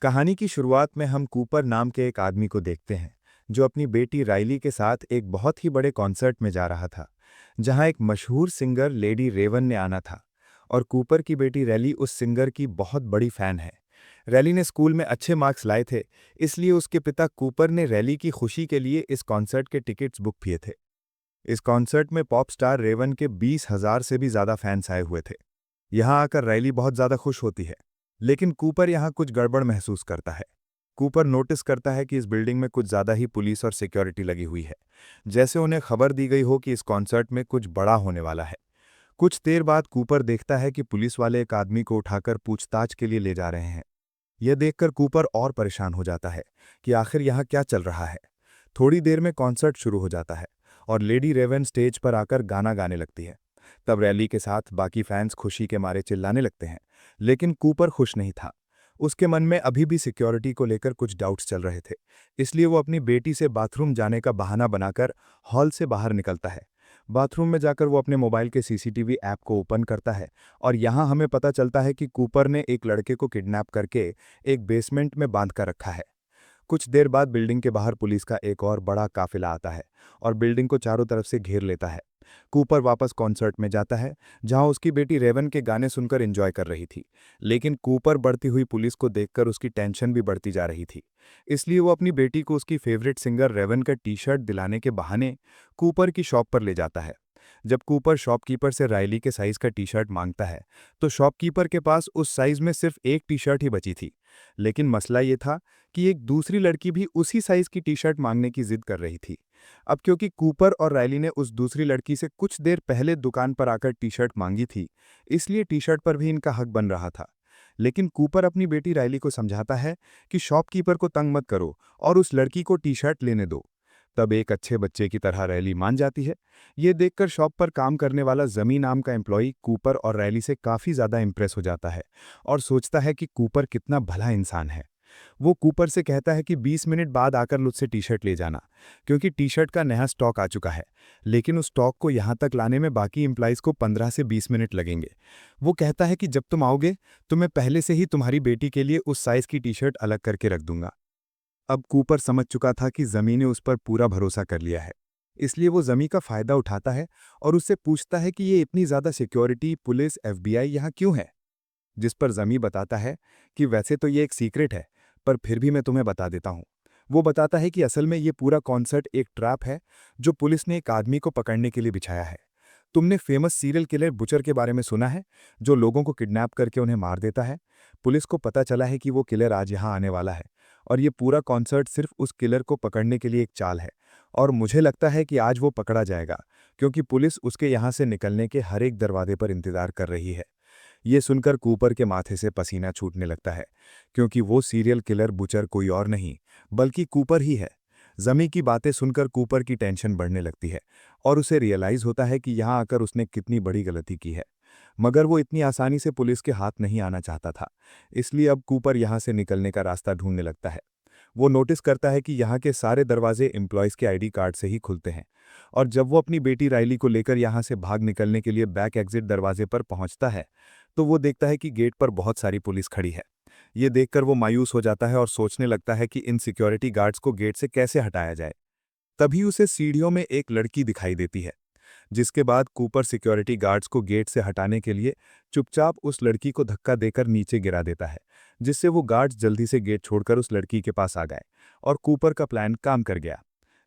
कहानी की शुरुआत में हम कूपर नाम के एक आदमी को देखते हैं जो अपनी बेटी राइली के साथ एक बहुत ही बड़े कॉन्सर्ट में जा रहा था जहां एक मशहूर सिंगर लेडी रेवन ने आना था। और कूपर की बेटी रैली उस सिंगर की बहुत बड़ी फैन है। रैली ने स्कूल में अच्छे मार्क्स लाए थे, इसलिए उसके पिता कूपर ने रैली की खुशी के लिए इस कॉन्सर्ट के टिकट्स बुक किए थे। इस कॉन्सर्ट में पॉप स्टार रेवन के 20,000 से भी ज्यादा फैंस आए हुए थे। यहां आकर रैली बहुत ज्यादा खुश होती है, लेकिन कूपर यहां कुछ गड़बड़ महसूस करता है। कूपर नोटिस करता है कि इस बिल्डिंग में कुछ ज्यादा ही पुलिस और सिक्योरिटी लगी हुई है, जैसे उन्हें खबर दी गई हो कि इस कॉन्सर्ट में कुछ बड़ा होने वाला है। कुछ देर बाद कूपर देखता है कि पुलिस वाले एक आदमी को उठाकर पूछताछ के लिए ले जा रहे हैं। यह देखकर कूपर और परेशान हो जाता है कि आखिर यहाँ क्या चल रहा है। थोड़ी देर में कॉन्सर्ट शुरू हो जाता है और लेडी रेवन स्टेज पर आकर गाना गाने लगती है। तब रैली के साथ बाकी फैंस खुशी के मारे चिल्लाने लगते हैं, लेकिन कूपर खुश नहीं था। उसके मन में अभी भी सिक्योरिटी को लेकर कुछ डाउट्स चल रहे थे, इसलिए वो अपनी बेटी से बाथरूम जाने का बहाना बनाकर हॉल से बाहर निकलता है। बाथरूम में जाकर वो अपने मोबाइल के सीसीटीवी ऐप को ओपन करता है और यहाँ हमें पता चलता है कि कूपर ने एक लड़के को किडनैप करके एक बेसमेंट में बांध कर रखा है। कुछ देर बाद बिल्डिंग के बाहर पुलिस का एक और बड़ा काफिला आता है और बिल्डिंग को चारों तरफ से घेर लेता है। कूपर वापस कॉन्सर्ट में जाता है, जहां उसकी बेटी रेवन के गाने सुनकर एंजॉय कर रही थी। लेकिन कूपर बढ़ती हुई पुलिस को देखकर उसकी टेंशन भी बढ़ती जा रही थी। इसलिए वो अपनी बेटी को उसकी फेवरेट सिंगर रेवन का टी शर्ट दिलाने के बहाने कूपर की शॉप पर ले जाता है। जब कूपर शॉपकीपर से राइली के साइज का टी शर्ट मांगता है, तो शॉपकीपर के पास उस साइज में सिर्फ एक टी शर्ट ही बची थी। लेकिन मसला ये था कि एक दूसरी लड़की भी उसी साइज की टी शर्ट मांगने की जिद कर रही थी। अब क्योंकि कूपर और राइली ने उस दूसरी लड़की से कुछ देर पहले दुकान पर आकर टी शर्ट मांगी थी, इसलिए टी शर्ट पर भी इनका हक बन रहा था। लेकिन कूपर अपनी बेटी राइली को समझाता है कि शॉपकीपर को तंग मत करो और उस लड़की को टी शर्ट लेने दो। तब एक अच्छे बच्चे की तरह रैली मान जाती है। ये देखकर शॉप पर काम करने वाला जमी नाम का एम्प्लॉय कूपर और रैली से काफी ज्यादा इंप्रेस हो जाता है और सोचता है कि कूपर कितना भला इंसान है। वो कूपर से कहता है कि 20 मिनट बाद आकर मुझसे टी शर्ट ले जाना, क्योंकि टी शर्ट का नया स्टॉक आ चुका है। लेकिन उस स्टॉक को यहाँ तक लाने में बाकी एम्प्लॉइज को 15 से 20 मिनट लगेंगे। वो कहता है कि जब तुम आओगे तो मैं पहले से ही तुम्हारी बेटी के लिए उस साइज की टी शर्ट अलग करके रख दूंगा। अब कूपर समझ चुका था कि जमी ने उस पर पूरा भरोसा कर लिया है, इसलिए वो जमी का फायदा उठाता है और उससे पूछता है कि ये इतनी ज्यादा सिक्योरिटी, पुलिस, एफबीआई यहाँ क्यों है। जिस पर जमी बताता है कि वैसे तो ये एक सीक्रेट है, पर फिर भी मैं तुम्हें बता देता हूँ। वो बताता है कि असल में ये पूरा कॉन्सर्ट एक ट्रैप है जो पुलिस ने एक आदमी को पकड़ने के लिए बिछाया है। तुमने फेमस सीरियल किलर बुचर के बारे में सुना है, जो लोगों को किडनैप करके उन्हें मार देता है। पुलिस को पता चला है कि वो किलर आज यहाँ आने वाला है और ये पूरा कॉन्सर्ट सिर्फ उस किलर को पकड़ने के लिए एक चाल है। और मुझे लगता है कि आज वो पकड़ा जाएगा, क्योंकि पुलिस उसके यहाँ से निकलने के हर एक दरवाजे पर इंतजार कर रही है। ये सुनकर कूपर के माथे से पसीना छूटने लगता है, क्योंकि वो सीरियल किलर बुचर कोई और नहीं बल्कि कूपर ही है। जमी की बातें सुनकर कूपर की टेंशन बढ़ने लगती है और उसे रियलाइज होता है कि यहाँ आकर उसने कितनी बड़ी गलती की है। मगर वो इतनी आसानी से पुलिस के हाथ नहीं आना चाहता था, इसलिए अब कूपर यहाँ से निकलने का रास्ता ढूंढने लगता है। वो नोटिस करता है कि यहाँ के सारे दरवाजे एम्प्लॉयज़ के आईडी कार्ड से ही खुलते हैं। और जब वो अपनी बेटी राइली को लेकर यहाँ से भाग निकलने के लिए बैक एग्जिट दरवाजे पर पहुँचता है, तो वो देखता है कि गेट पर बहुत सारी पुलिस खड़ी है। ये देखकर वो मायूस हो जाता है और सोचने लगता है कि इन सिक्योरिटी गार्ड्स को गेट से कैसे हटाया जाए। तभी उसे सीढ़ियों में एक लड़की दिखाई देती है, जिसके बाद कूपर सिक्योरिटी गार्ड्स को गेट से हटाने के लिए चुपचाप उस लड़की को धक्का देकर नीचे गिरा देता है, जिससे वो गार्ड्स जल्दी से गेट छोड़कर उस लड़की के पास आ गए और कूपर का प्लान काम कर गया।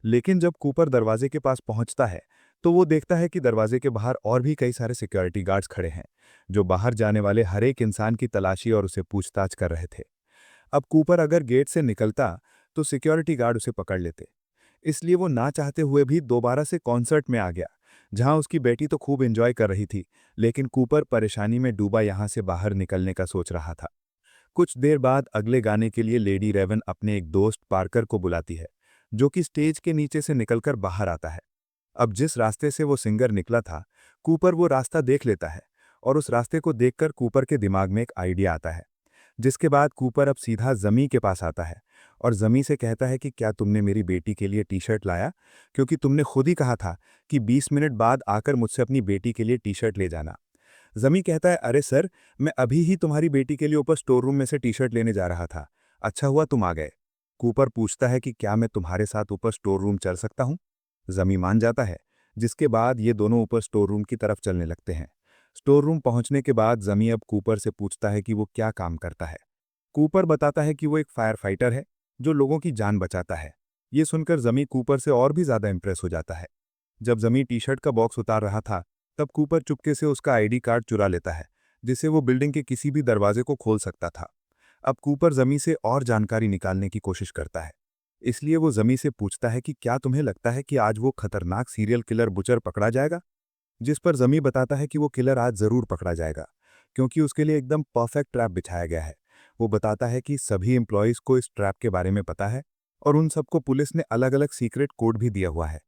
लेकिन जब कूपर दरवाजे के पास पहुंचता है, तो वो देखता है कि दरवाजे के बाहर और भी कई सारे सिक्योरिटी गार्ड्स खड़े हैं, जो बाहर जाने वाले हर एक इंसान की तलाशी और उसे पूछताछ कर रहे थे। अब कूपर अगर गेट से निकलता, तो सिक्योरिटी गार्ड उसे पकड़ लेते। इसलिए वो ना चाहते हुए भी दोबारा से कॉन्सर्ट में आ गया, जहां उसकी बेटी तो खूब एंजॉय कर रही थी, लेकिन कूपर परेशानी में डूबा यहां से बाहर निकलने का सोच रहा था। कुछ देर बाद अगले गाने के लिए लेडी रेवन अपने एक दोस्त पार्कर को बुलाती है, जो कि स्टेज के नीचे से निकलकर बाहर आता है। अब जिस रास्ते से वो सिंगर निकला था, कूपर वो रास्ता देख लेता है और उस रास्ते को देखकर कूपर के दिमाग में एक आइडिया आता है। जिसके बाद कूपर अब सीधा जमी के पास आता है और जमी से कहता है कि क्या तुमने मेरी बेटी के लिए टी शर्ट लाया, क्योंकि तुमने खुद ही कहा था कि 20 मिनट बाद आकर मुझसे अपनी बेटी के लिए टी शर्ट ले जाना। जमी कहता है, अरे सर, मैं अभी ही तुम्हारी बेटी के लिए ऊपर स्टोर रूम में से टी शर्ट लेने जा रहा था। अच्छा हुआ तुम आ गए। कूपर पूछता है कि क्या मैं तुम्हारे साथ ऊपर स्टोर रूम चल सकता हूँ। जमी मान जाता है, जिसके बाद ये दोनों ऊपर स्टोर रूम की तरफ चलने लगते हैं। स्टोर रूम पहुंचने के बाद जमी अब कूपर से पूछता है कि वो क्या काम करता है। कूपर बताता है कि वो एक फायर फाइटर है, जो लोगों की जान बचाता है। ये सुनकर जमी कूपर से और भी ज्यादा इंप्रेस हो जाता है। जब जमी टी शर्ट का बॉक्स उतार रहा था, तब कूपर चुपके से उसका आईडी कार्ड चुरा लेता है, जिससे वो बिल्डिंग के किसी भी दरवाजे को खोल सकता था। अब कूपर जमी से और जानकारी निकालने की कोशिश करता है। इसलिए वो जमी से पूछता है कि क्या तुम्हें लगता है कि आज वो खतरनाक सीरियल किलर बुचर पकड़ा जाएगा। जिस पर जमी बताता है कि वो किलर आज जरूर पकड़ा जाएगा, क्योंकि उसके लिए एकदम परफेक्ट ट्रैप बिछाया गया है। वो बताता है कि सभी एम्प्लॉयज को इस ट्रैप के बारे में पता है, और उन सबको पुलिस ने अलग अलग सीक्रेट कोड भी दिया हुआ है।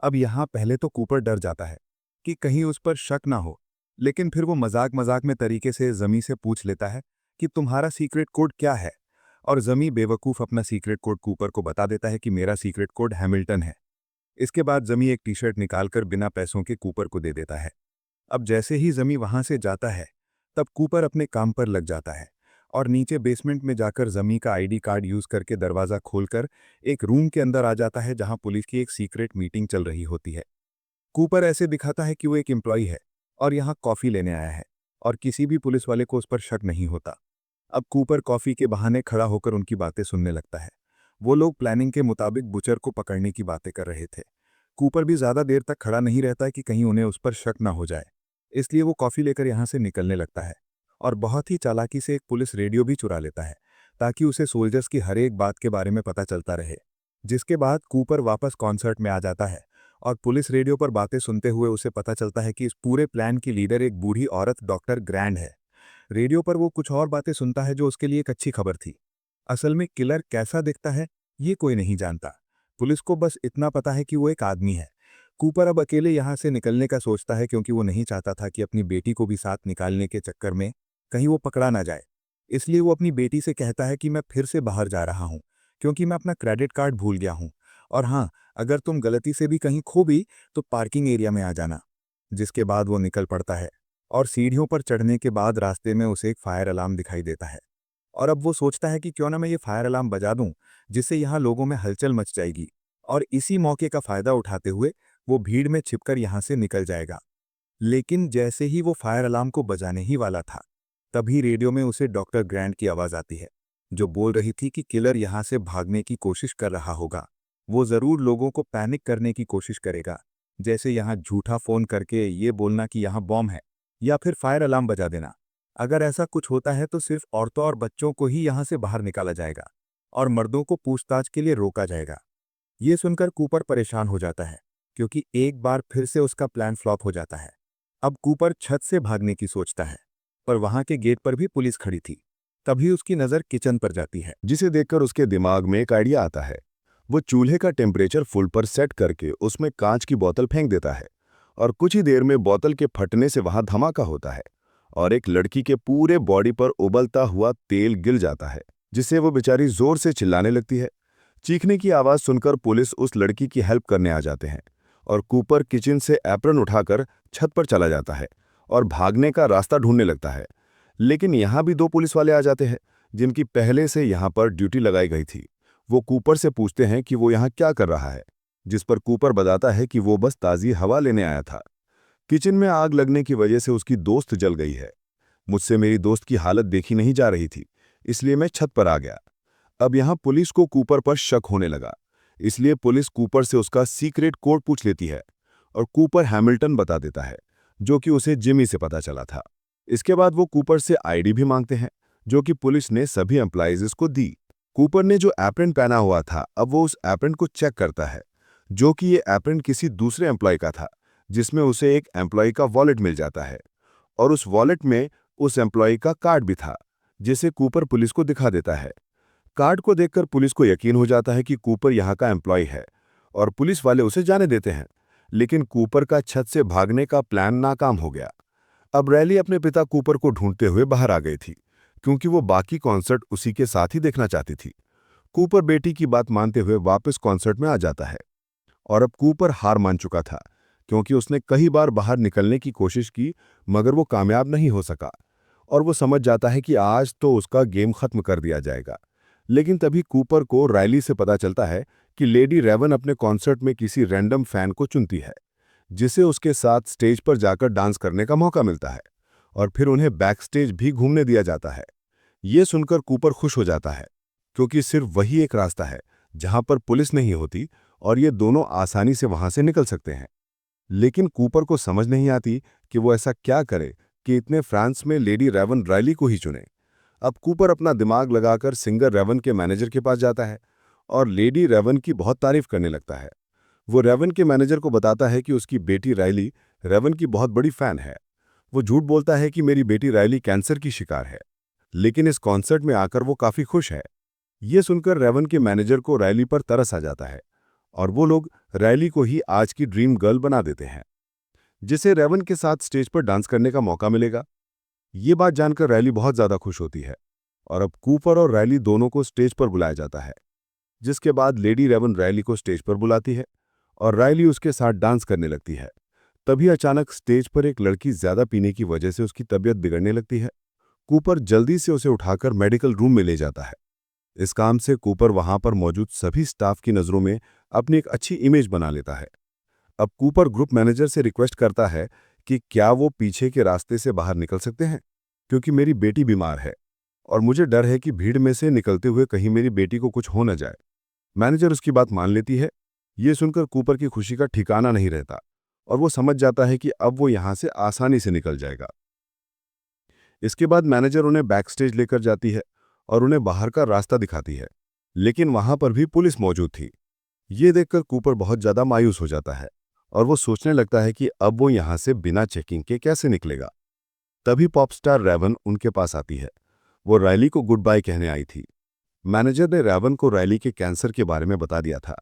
अब यहाँ पहले तो कूपर डर जाता है कि कहीं उस पर शक ना हो, लेकिन फिर वो मजाक मजाक में तरीके से जमी से पूछ लेता है कि तुम्हारा सीक्रेट कोड क्या है। और जमी बेवकूफ़ अपना सीक्रेट कोड कूपर को बता देता है कि मेरा सीक्रेट कोड हैमिल्टन है। इसके बाद जमी एक टी शर्ट निकालकर बिना पैसों के कूपर को दे देता है। अब जैसे ही जमी वहां से जाता है, तब कूपर अपने काम पर लग जाता है और नीचे बेसमेंट में जाकर जमी का आईडी कार्ड यूज करके दरवाजा खोलकर एक रूम के अंदर आ जाता है, जहां पुलिस की एक सीक्रेट मीटिंग चल रही होती है। कूपर ऐसे दिखाता है कि वो एक एम्प्लॉई है और यहाँ कॉफी लेने आया है, और किसी भी पुलिस वाले को उस पर शक नहीं होता। अब कूपर कॉफी के बहाने खड़ा होकर उनकी बातें सुनने लगता है। वो लोग प्लानिंग के मुताबिक बुचर को पकड़ने की बातें कर रहे थे। कूपर भी ज्यादा देर तक खड़ा नहीं रहता है कि कहीं उन्हें उस पर शक ना हो जाए। इसलिए वो कॉफी लेकर यहाँ से निकलने लगता है, और बहुत ही चालाकी से एक पुलिस रेडियो भी चुरा लेता है, ताकि उसे सोल्जर्स की हर एक बात के बारे में पता चलता रहे। जिसके बाद कूपर वापस कॉन्सर्ट में आ जाता है, और पुलिस रेडियो पर बातें सुनते हुए उसे पता चलता है कि इस पूरे प्लान की लीडर एक बूढ़ी औरत डॉक्टर ग्रैंड है। रेडियो पर वो कुछ और बातें सुनता है जो उसके लिए एक अच्छी खबर थी। असल में किलर कैसा दिखता है, ये कोई नहीं जानता। पुलिस को बस इतना पता है कि वो एक आदमी है। कूपर अब अकेले यहाँ से निकलने का सोचता है, क्योंकि वो नहीं चाहता था कि अपनी बेटी को भी साथ निकालने के चक्कर में कहीं वो पकड़ा ना जाए। इसलिए वो अपनी बेटी से कहता है कि मैं फिर से बाहर जा रहा हूँ, क्योंकि मैं अपना क्रेडिट कार्ड भूल गया हूँ। और हाँ, अगर तुम गलती से भी कहीं खो भी तो पार्किंग एरिया में आ जाना। जिसके बाद वो निकल पड़ता है, और सीढ़ियों पर चढ़ने के बाद रास्ते में उसे एक फायर अलार्म दिखाई देता है। और अब वो सोचता है कि क्यों ना मैं ये फायर अलार्म बजा दूं, जिससे यहाँ लोगों में हलचल मच जाएगी। और इसी मौके का फायदा उठाते हुए वो भीड़ में छिपकर यहाँ से निकल जाएगा। लेकिन जैसे ही वो फायर अलार्म को बजाने ही वाला था, तभी रेडियो में उसे डॉक्टर ग्रैंड की आवाज आती है, जो बोल रही थी कि किलर यहाँ से भागने की कोशिश कर रहा होगा। वो जरूर लोगों को पैनिक करने की कोशिश करेगा, जैसे यहाँ झूठा फोन करके ये बोलना कि यहाँ बॉम्ब है, या फिर फायर अलार्म बजा देना। अगर ऐसा कुछ होता है तो सिर्फ औरतों और बच्चों को ही यहाँ से बाहर निकाला जाएगा, और मर्दों को पूछताछ के लिए रोका जाएगा। ये सुनकर कूपर परेशान हो जाता है, क्योंकि एक बार फिर से उसका प्लान फ्लॉप हो जाता है। अब कूपर छत से भागने की सोचता है, पर वहां के गेट पर भी पुलिस खड़ी थी। तभी उसकी नजर किचन पर जाती है, जिसे देखकर उसके दिमाग में एक आइडिया आता है। वो चूल्हे का टेम्परेचर फुल पर सेट करके उसमें कांच की बोतल फेंक देता है, और कुछ ही देर में बोतल के फटने से वहां धमाका होता है और एक लड़की के पूरे बॉडी पर उबलता हुआ तेल गिर जाता है, जिससे वो बेचारी जोर से चिल्लाने लगती है। चीखने की आवाज़ सुनकर पुलिस उस लड़की की हेल्प करने आ जाते हैं, और कूपर किचन से एप्रन उठाकर छत पर चला जाता है और भागने का रास्ता ढूंढने लगता है। लेकिन यहाँ भी दो पुलिस वाले आ जाते हैं, जिनकी पहले से यहाँ पर ड्यूटी लगाई गई थी। वो कूपर से पूछते हैं कि वो यहाँ क्या कर रहा है, जिस पर कूपर बताता है कि वो बस ताज़ी हवा लेने आया था। किचन में आग लगने की वजह से उसकी दोस्त जल गई है। मुझसे मेरी दोस्त की हालत देखी नहीं जा रही थी, इसलिए मैं छत पर आ गया। अब यहाँ पुलिस को कूपर पर शक होने लगा, इसलिए पुलिस कूपर से उसका सीक्रेट कोड पूछ लेती है, और कूपर हैमिल्टन बता देता है, जो कि उसे जिमी से पता चला था। इसके बाद वो कूपर से आईडी भी मांगते हैं, जो कि पुलिस ने सभी एम्प्लॉइज को दी। कूपर ने जो एप्रन पहना हुआ था, अब वो उस एप्रन को चेक करता है, जो कि ये एप्रन किसी दूसरे एम्प्लॉय का था, जिसमें उसे एक एम्प्लॉय का वॉलेट मिल जाता है, और उस वॉलेट में उस एम्प्लॉय का कार्ड भी था, जिसे कूपर पुलिस को दिखा देता है। कार्ड को देखकर पुलिस को यकीन हो जाता है कि कूपर यहाँ का एम्प्लॉय है, और पुलिस वाले उसे जाने देते हैं। लेकिन कूपर का छत से भागने का प्लान नाकाम हो गया। अब रैली अपने पिता कूपर को ढूंढते हुए बाहर आ गई थी, क्योंकि वो बाकी कॉन्सर्ट उसी के साथ ही देखना चाहती थी। कूपर बेटी की बात मानते हुए वापस कॉन्सर्ट में आ जाता है, और अब कूपर हार मान चुका था, क्योंकि उसने कई बार बाहर निकलने की कोशिश की, मगर वो कामयाब नहीं हो सका। और वो समझ जाता है कि आज तो उसका गेम खत्म कर दिया जाएगा। लेकिन तभी कूपर को रायली से पता चलता है कि लेडी रेवन अपने कॉन्सर्ट में किसी रैंडम फैन को चुनती है, जिसे उसके साथ स्टेज पर जाकर डांस करने का मौका मिलता है और फिर उन्हें बैक स्टेज भी घूमने दिया जाता है। ये सुनकर कूपर खुश हो जाता है, क्योंकि सिर्फ वही एक रास्ता है जहां पर पुलिस नहीं होती और ये दोनों आसानी से वहां से निकल सकते हैं। लेकिन कूपर को समझ नहीं आती कि वो ऐसा क्या करे कि इतने फ्रांस में लेडी रेवन रायली को ही चुने। अब कूपर अपना दिमाग लगाकर सिंगर रेवन के मैनेजर के पास जाता है और लेडी रेवन की बहुत तारीफ करने लगता है। वो रेवन के मैनेजर को बताता है कि उसकी बेटी रायली रेवन की बहुत बड़ी फैन है। वो झूठ बोलता है कि मेरी बेटी रायली कैंसर की शिकार है, लेकिन इस कॉन्सर्ट में आकर वो काफी खुश है। ये सुनकर रेवन के मैनेजर को रायली पर तरस आ जाता है और वो लोग रायली को ही आज की ड्रीम गर्ल बना देते हैं, जिसे रेवन के साथ स्टेज पर डांस करने का मौका मिलेगा। ये बात जानकर रायली बहुत ज्यादा खुश होती है और अब कूपर और रायली दोनों को स्टेज पर बुलाया जाता है, जिसके बाद लेडी रेवन रायली को स्टेज पर बुलाती है और रायली उसके साथ डांस करने लगती है। तभी अचानक स्टेज पर एक लड़की ज्यादा पीने की वजह से उसकी तबीयत बिगड़ने लगती है। कूपर जल्दी से उसे उठाकर मेडिकल रूम में ले जाता है। इस काम से कूपर वहां पर मौजूद सभी स्टाफ की नजरों में अपनी एक अच्छी इमेज बना लेता है। अब कूपर ग्रुप मैनेजर से रिक्वेस्ट करता है कि क्या वो पीछे के रास्ते से बाहर निकल सकते हैं, क्योंकि मेरी बेटी बीमार है और मुझे डर है कि भीड़ में से निकलते हुए कहीं मेरी बेटी को कुछ हो न जाए। मैनेजर उसकी बात मान लेती है। ये सुनकर कूपर की खुशी का ठिकाना नहीं रहता और वो समझ जाता है कि अब वो यहां से आसानी से निकल जाएगा। इसके बाद मैनेजर उन्हें बैक स्टेज लेकर जाती है और उन्हें बाहर का रास्ता दिखाती है, लेकिन वहां पर भी पुलिस मौजूद थी। ये देखकर कूपर बहुत ज्यादा मायूस हो जाता है और वो सोचने लगता है कि अब वो यहां से बिना चेकिंग के कैसे निकलेगा। तभी पॉपस्टार रेवन उनके पास आती है। वो रायली को गुड बाय कहने आई थी। मैनेजर ने रेवन को रायली के कैंसर के बारे में बता दिया था,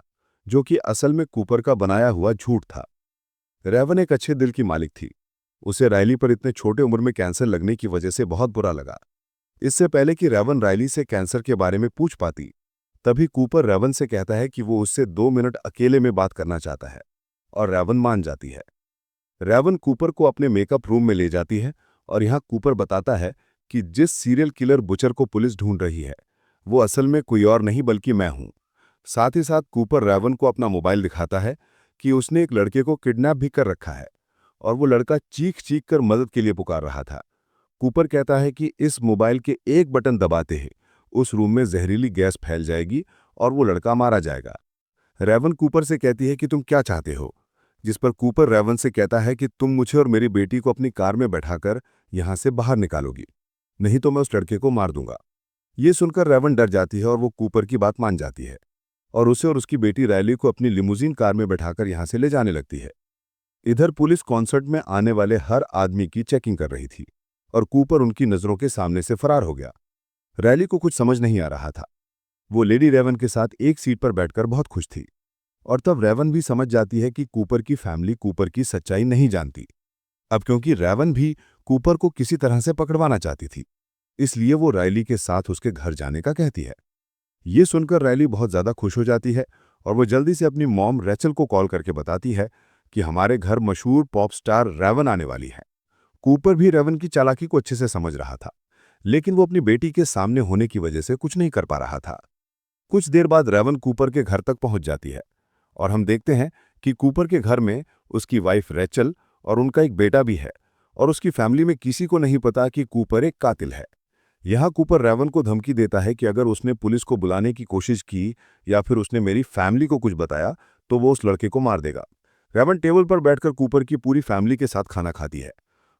जो कि असल में कूपर का बनाया हुआ झूठ था। रेवन एक अच्छे दिल की मालिक थी। उसे रायली पर इतने छोटे उम्र में कैंसर लगने की वजह से बहुत बुरा लगा। इससे पहले कि रेवन रायली से कैंसर के बारे में पूछ पाती, तभी कूपर रेवन से कहता है कि वो उससे 2 मिनट अकेले में बात करना चाहता है और रेवन मान जाती है। रेवन कूपर को अपने मेकअप रूम में ले जाती है और यहाँ कूपर बताता है कि जिस सीरियल किलर बुचर को पुलिस ढूंढ रही है वो असल में कोई और नहीं बल्कि मैं हूं। साथ ही साथ कूपर रेवन को अपना मोबाइल दिखाता है कि उसने एक लड़के को किडनैप भी कर रखा है और वो लड़का चीख चीख कर मदद के लिए पुकार रहा था। कूपर कहता है कि इस मोबाइल के एक बटन दबाते ही उस रूम में जहरीली गैस फैल जाएगी और वो लड़का मारा जाएगा। रेवन कूपर से कहती है कि तुम क्या चाहते हो, जिस पर कूपर रेवन से कहता है कि तुम मुझे और मेरी बेटी को अपनी कार में बैठाकर यहां से बाहर निकालोगी, नहीं तो मैं उस लड़के को मार दूंगा। ये सुनकर रेवन डर जाती है और वो कूपर की बात मान जाती है और उसे और उसकी बेटी रायली को अपनी लिमोजीन कार में बैठाकर यहां से ले जाने लगती है। इधर पुलिस कॉन्सर्ट में आने वाले हर आदमी की चेकिंग कर रही थी और कूपर उनकी नजरों के सामने से फरार हो गया। रायली को कुछ समझ नहीं आ रहा था। वो लेडी रेवन के साथ एक सीट पर बैठकर बहुत खुश थी और तब रेवन भी समझ जाती है कि कूपर की फैमिली कूपर की सच्चाई नहीं जानती। अब क्योंकि रेवन भी कूपर को किसी तरह से पकड़वाना चाहती थी, इसलिए वो रायली के साथ उसके घर जाने का कहती है। ये सुनकर रायली बहुत ज्यादा खुश हो जाती है और वो जल्दी से अपनी मॉम रेचल को कॉल करके बताती है कि हमारे घर मशहूर पॉप स्टार रेवन आने वाली है। कूपर भी रेवन की चालाकी को अच्छे से समझ रहा था, लेकिन वो अपनी बेटी के सामने होने की वजह से कुछ नहीं कर पा रहा था। कुछ देर बाद रेवन कूपर के घर तक पहुंच जाती है और हम देखते हैं कि कूपर के घर में उसकी वाइफ रेचल और उनका एक बेटा भी है और उसकी फैमिली में किसी को नहीं पता कि कूपर एक कातिल है। यहाँ कूपर रेवन को धमकी देता है कि अगर उसने पुलिस को बुलाने की कोशिश की या फिर उसने मेरी फैमिली को कुछ बताया तो वो उस लड़के को मार देगा। रेवन टेबल पर बैठकर कूपर की पूरी फैमिली के साथ खाना खाती है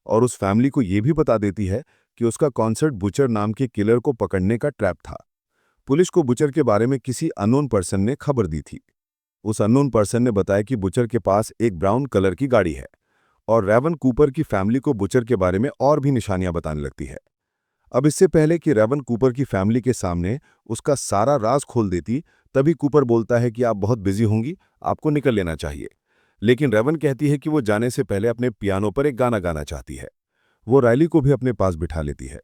और उस फैमिली को ये भी बता देती है कि उसका कॉन्सर्ट बुचर नाम के किलर को पकड़ने का ट्रैप था। पुलिस को बुचर के बारे में किसी अननोन पर्सन ने खबर दी थी। उस अननोन पर्सन ने बताया कि बुचर के पास एक ब्राउन कलर की गाड़ी है और रेवन कूपर की फैमिली को बुचर के बारे में और भी निशानियां बताने लगती है। अब इससे पहले कि रेवन कूपर की फैमिली के सामने उसका सारा राज खोल देती, तभी कूपर बोलता है कि आप बहुत बिजी होंगी, आपको निकल लेना चाहिए। लेकिन रेवन कहती है कि वो जाने से पहले अपने पियानो पर एक गाना गाना चाहती है। वो रायली को भी अपने पास बिठा लेती है।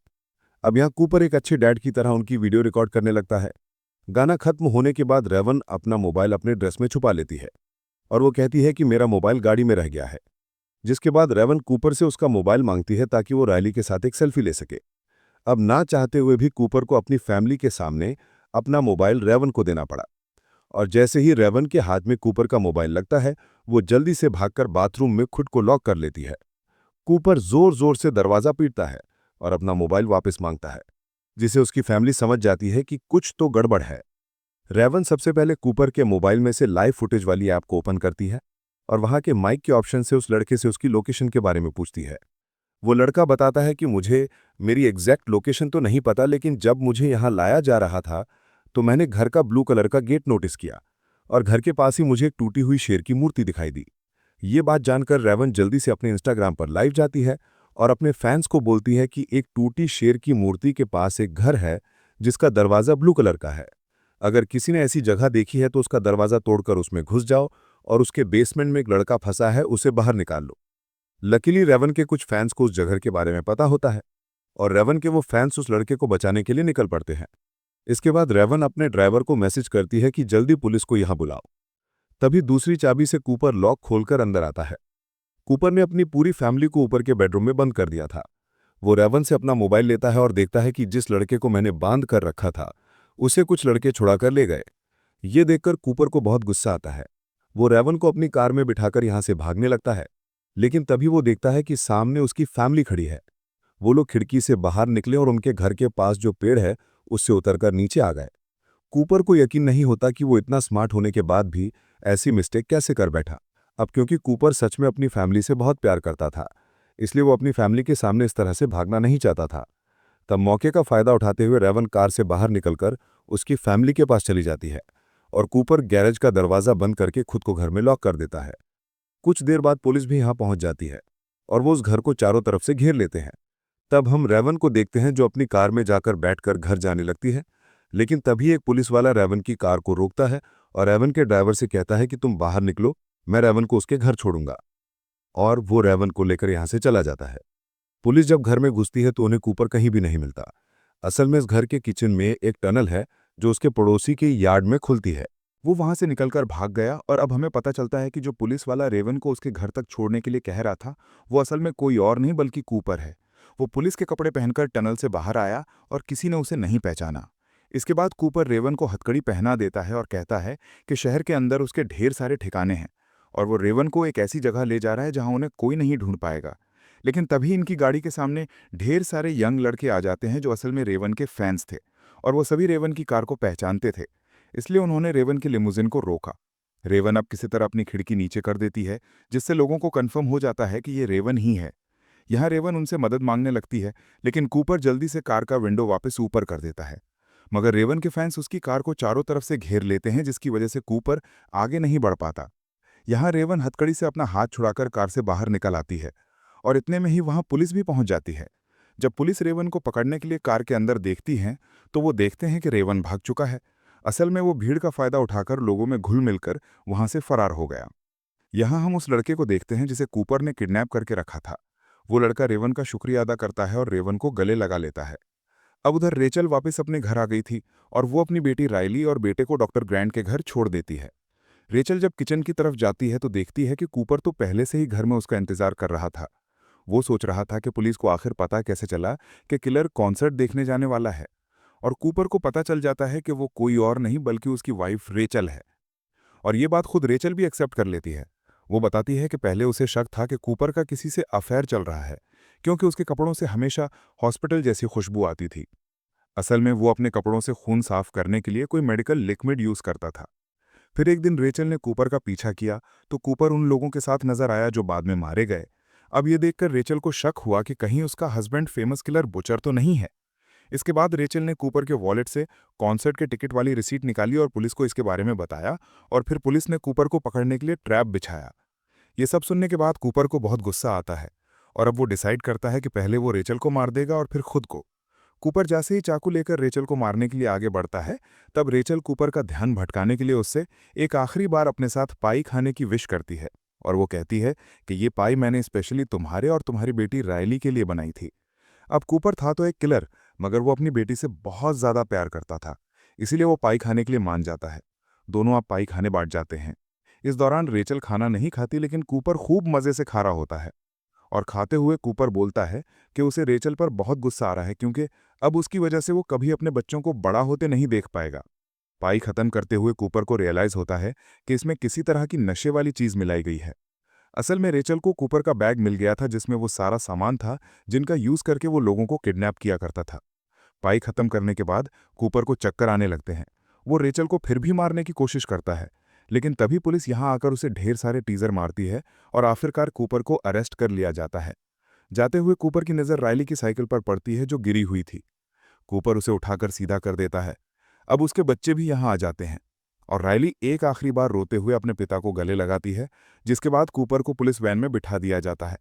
अब यहाँ कूपर एक अच्छे डैड की तरह उनकी वीडियो रिकॉर्ड करने लगता है। गाना खत्म होने के बाद रेवन अपना मोबाइल अपने ड्रेस में छुपा लेती है और वो कहती है कि मेरा मोबाइल गाड़ी में रह गया है, जिसके बाद रेवन कूपर से उसका मोबाइल मांगती है ताकि वो रायली के साथ एक सेल्फी ले सके। अब ना चाहते हुए भी कूपर को अपनी फैमिली के सामने अपना मोबाइल रेवन को देना पड़ा। और जैसे ही रेवन के हाथ में कूपर का मोबाइल लगता है, वो जल्दी से भागकर बाथरूम में खुद को लॉक कर लेती है। कूपर जोर जोर से दरवाजा पीटता है और अपना मोबाइल वापस मांगता है, जिसे उसकी फैमिली समझ जाती है कि कुछ तो गड़बड़ है। रेवन सबसे पहले कूपर के मोबाइल में से लाइव फुटेज वाली ऐप को ओपन करती है और वहां के माइक के ऑप्शन से उस लड़के से उसकी लोकेशन के बारे में पूछती है। वो लड़का बताता है कि मुझे मेरी एग्जैक्ट लोकेशन तो नहीं पता, लेकिन जब मुझे यहाँ लाया जा रहा था तो मैंने घर का ब्लू कलर का गेट नोटिस किया और घर के पास ही मुझे एक टूटी हुई शेर की मूर्ति दिखाई दी। ये बात जानकर रेवन जल्दी से अपने इंस्टाग्राम पर लाइव जाती है और अपने फैंस को बोलती है कि एक टूटी शेर की मूर्ति के पास एक घर है जिसका दरवाज़ा ब्लू कलर का है। अगर किसी ने ऐसी जगह देखी है तो उसका दरवाज़ा तोड़कर उसमें घुस जाओ और उसके बेसमेंट में एक लड़का फंसा है, उसे बाहर निकाल लो। लकीली रेवन के कुछ फैंस को उस जगह के बारे में पता होता है और रेवन के वो फैंस उस लड़के को बचाने के लिए निकल पड़ते हैं। इसके बाद रेवन अपने ड्राइवर को मैसेज करती है कि जल्दी पुलिस को यहां बुलाओ। तभी दूसरी चाबी से कूपर लॉक खोलकर अंदर आता है। कूपर ने अपनी पूरी फैमिली को ऊपर के बेडरूम में बंद कर दिया था। वो रेवन से अपना मोबाइल लेता है और देखता है कि जिस लड़के को मैंने बांध कर रखा था उसे कुछ लड़के छुड़ा कर ले गए। ये देखकर कूपर को बहुत गुस्सा आता है। वो रेवन को अपनी कार में बिठाकर यहां से भागने लगता है, लेकिन तभी वो देखता है कि सामने उसकी फैमिली खड़ी है। वो लोग खिड़की से बाहर निकले और उनके घर के पास जो पेड़ है उससे उतरकर नीचे आ गए। कूपर को यकीन नहीं होता कि वो इतना स्मार्ट होने के बाद भी ऐसी मिस्टेक कैसे कर बैठा। अब क्योंकि कूपर सच में अपनी फैमिली से बहुत प्यार करता था, इसलिए वो अपनी फैमिली के सामने इस तरह से भागना नहीं चाहता था। तब मौके का फायदा उठाते हुए रेवन कार से बाहर निकलकर उसकी फैमिली के पास चली जाती है और कूपर गैरेज का दरवाजा बंद करके खुद को घर में लॉक कर देता है। कुछ देर बाद पुलिस भी यहां पहुंच जाती है और वो उस घर को चारों तरफ से घेर लेते हैं। तब हम रेवन को देखते हैं जो अपनी कार में जाकर बैठकर घर जाने लगती है, लेकिन तभी एक पुलिस वाला रेवन की कार को रोकता है और रेवन के ड्राइवर से कहता है कि तुम बाहर निकलो, मैं रेवन को उसके घर छोड़ूंगा। और वो रेवन को लेकर यहां से चला जाता है। पुलिस जब घर में घुसती है तो उन्हें कूपर कहीं भी नहीं मिलता। असल में इस घर के किचन में एक टनल है जो उसके पड़ोसी के यार्ड में खुलती है। वो वहां से निकलकर भाग गया और अब हमें पता चलता है कि जो पुलिस वाला रेवन को उसके घर तक छोड़ने के लिए कह रहा था वो असल में कोई और नहीं बल्कि कूपर है। वो पुलिस के कपड़े पहनकर टनल से बाहर आया और किसी ने उसे नहीं पहचाना। इसके बाद कूपर रेवन को हथकड़ी पहना देता है और कहता है कि शहर के अंदर उसके ढेर सारे ठिकाने हैं और वो रेवन को एक ऐसी जगह ले जा रहा है जहां उन्हें कोई नहीं ढूंढ पाएगा। लेकिन तभी इनकी गाड़ी के सामने ढेर सारे यंग लड़के आ जाते हैं जो असल में रेवन के फैंस थे और वो सभी रेवन की कार को पहचानते थे, इसलिए उन्होंने रेवन के लिमुजिन को रोका। रेवन अब किसी तरह अपनी खिड़की नीचे कर देती है जिससे लोगों को कंफर्म हो जाता है कि ये रेवन ही है। यहाँ रेवन उनसे मदद मांगने लगती है, लेकिन कूपर जल्दी से कार का विंडो वापस ऊपर कर देता है। मगर रेवन के फैंस उसकी कार को चारों तरफ से घेर लेते हैं जिसकी वजह से कूपर आगे नहीं बढ़ पाता। यहाँ रेवन हथकड़ी से अपना हाथ छुड़ाकर कार से बाहर निकल आती है और इतने में ही वहाँ पुलिस भी पहुंच जाती है। जब पुलिस रेवन को पकड़ने के लिए कार के अंदर देखती है तो वो देखते हैं कि रेवन भाग चुका है। असल में वो भीड़ का फायदा उठाकर लोगों में घुल मिलकर वहां से फरार हो गया। यहाँ हम उस लड़के को देखते हैं जिसे कूपर ने किडनैप करके रखा था। वो लड़का रेवन का शुक्रिया अदा करता है और रेवन को गले लगा लेता है। अब उधर रेचल वापस अपने घर आ गई थी और वो अपनी बेटी राइली और बेटे को डॉक्टर ग्रैंट के घर छोड़ देती है। रेचल जब किचन की तरफ जाती है तो देखती है कि कूपर तो पहले से ही घर में उसका इंतजार कर रहा था। वो सोच रहा था कि पुलिस को आखिर पता कैसे चला कि किलर कॉन्सर्ट देखने जाने वाला है, और कूपर को पता चल जाता है कि वो कोई और नहीं बल्कि उसकी वाइफ रेचल है। और ये बात खुद रेचल भी एक्सेप्ट कर लेती है। वो बताती है कि पहले उसे शक था कि कूपर का किसी से अफेयर चल रहा है, क्योंकि उसके कपड़ों से हमेशा हॉस्पिटल जैसी खुशबू आती थी। असल में वो अपने कपड़ों से खून साफ करने के लिए कोई मेडिकल लिक्विड यूज करता था। फिर एक दिन रेचल ने कूपर का पीछा किया तो कूपर उन लोगों के साथ नजर आया जो बाद में मारे गए। अब ये देखकर रेचल को शक हुआ कि कहीं उसका हस्बैंड फेमस किलर बुचर तो नहीं है। इसके बाद रेचल ने कूपर के वॉलेट से कॉन्सर्ट के टिकट वाली रिसीट निकाली और पुलिस को इसके बारे में बताया, और फिर पुलिस ने कूपर को पकड़ने के लिए ट्रैप बिछाया। ये सब सुनने के बाद कूपर को बहुत गुस्सा आता है और अब वो डिसाइड करता है कि पहले वो रेचल को मार देगा और फिर खुद को। कूपर जैसे ही चाकू लेकर रेचल को मारने के लिए आगे बढ़ता है, तब रेचल कूपर का ध्यान भटकाने के लिए उससे एक आखिरी बार अपने साथ पाई खाने की विश करती है और वो कहती है कि ये पाई मैंने स्पेशली तुम्हारे और तुम्हारी बेटी रायली के लिए बनाई थी। अब कूपर था तो एक किलर, मगर वो अपनी बेटी से बहुत ज्यादा प्यार करता था, इसीलिए वो पाई खाने के लिए मान जाता है। दोनों अब पाई खाने बांट जाते हैं। इस दौरान रेचल खाना नहीं खाती, लेकिन कूपर खूब मजे से खा रहा होता है और खाते हुए कूपर बोलता है कि उसे रेचल पर बहुत गुस्सा आ रहा है क्योंकि अब उसकी वजह से वो कभी अपने बच्चों को बड़ा होते नहीं देख पाएगा। पाई खत्म करते हुए कूपर को रियलाइज होता है कि इसमें किसी तरह की नशे वाली चीज मिलाई गई है। असल में रेचल को कूपर का बैग मिल गया था जिसमें वो सारा सामान था जिनका यूज करके वो लोगों को किडनैप किया करता था। पाई खत्म करने के बाद कूपर को चक्कर आने लगते हैं। वो रेचल को फिर भी मारने की कोशिश करता है, लेकिन तभी पुलिस यहां आकर उसे ढेर सारे टीजर मारती है और आखिरकार कूपर को अरेस्ट कर लिया जाता है। जाते हुए कूपर की नजर रायली की साइकिल पर पड़ती है जो गिरी हुई थी। कूपर उसे उठाकर सीधा कर देता है। अब उसके बच्चे भी यहां आ जाते हैं और रायली एक आखिरी बार रोते हुए अपने पिता को गले लगाती है, जिसके बाद कूपर को पुलिस वैन में बिठा दिया जाता है।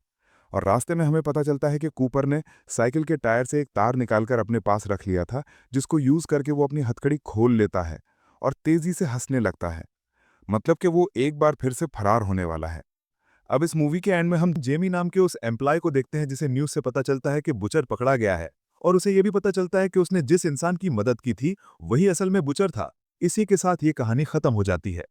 और रास्ते में हमें पता चलता है कि कूपर ने साइकिल के टायर से एक तार निकालकर अपने पास रख लिया था, जिसको यूज करके वो अपनी हथकड़ी खोल लेता है और तेजी से हंसने लगता है। मतलब कि वो एक बार फिर से फरार होने वाला है। अब इस मूवी के एंड में हम जेमी नाम के उस एम्प्लॉय को देखते हैं जिसे न्यूज़ से पता चलता है कि बुचर पकड़ा गया है, और उसे यह भी पता चलता है कि उसने जिस इंसान की मदद की थी वही असल में बुचर था। इसी के साथ ये कहानी खत्म हो जाती है।